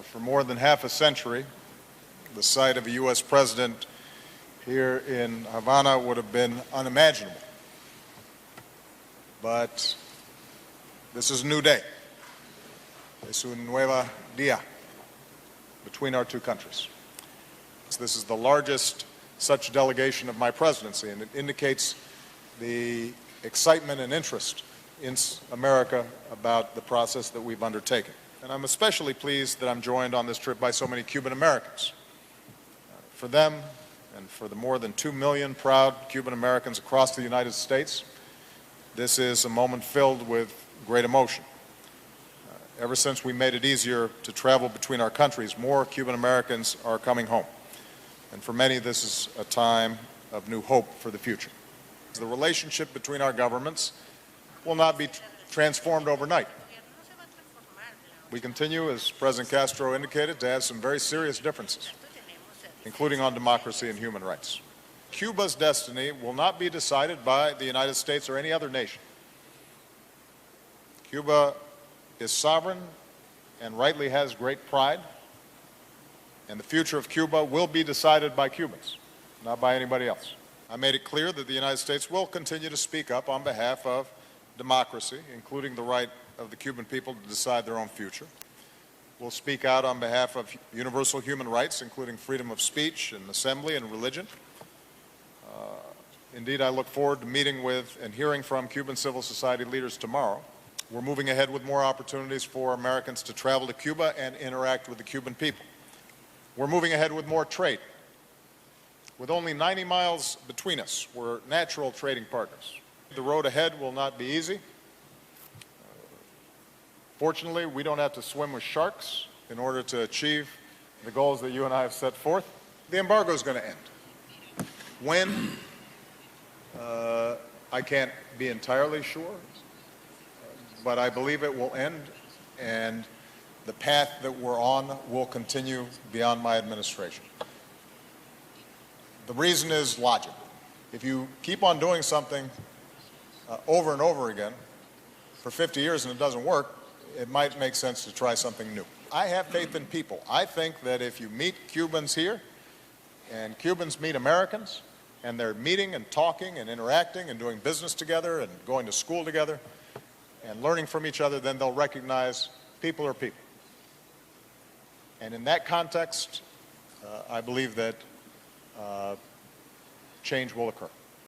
For more than half a century, the sight of a U.S. president here in Havana would have been unimaginable. But this is a new day. Es un nuevo día between our two countries. This is the largest such delegation of my presidency, and it indicates the excitement and interest in America about the process that we've undertaken. And I'm especially pleased that I'm joined on this trip by so many Cuban Americans. For them, and for the more than 2 million proud Cuban Americans across the United States, this is a moment filled with great emotion. Ever since we made it easier to travel between our countries, more Cuban Americans are coming home. And for many, this is a time of new hope for the future. The relationship between our governments will not be transformed overnight. We continue, as President Castro indicated, to have some very serious differences, including on democracy and human rights. Cuba's destiny will not be decided by the United States or any other nation. Cuba is sovereign and rightly has great pride, and the future of Cuba will be decided by Cubans, not by anybody else. I made it clear that the United States will continue to speak up on behalf of democracy, including the right of the Cuban people to decide their own future. We'll speak out on behalf of universal human rights, including freedom of speech and assembly and religion. Indeed, I look forward to meeting with and hearing from Cuban civil society leaders tomorrow. We're moving ahead with more opportunities for Americans to travel to Cuba and interact with the Cuban people. We're moving ahead with more trade. With only 90 miles between us, we're natural trading partners. The road ahead will not be easy. Fortunately, we don't have to swim with sharks in order to achieve the goals that you and I have set forth. The embargo is going to end. When? I can't be entirely sure, but I believe it will end, and the path that we're on will continue beyond my administration. The reason is logic. If you keep on doing something over and over again for 50 years and it doesn't work, it might make sense to try something new. I have faith in people. I think that if you meet Cubans here and Cubans meet Americans and they're meeting and talking and interacting and doing business together and going to school together and learning from each other, then they'll recognize people are people. And in that context, I believe that change will occur.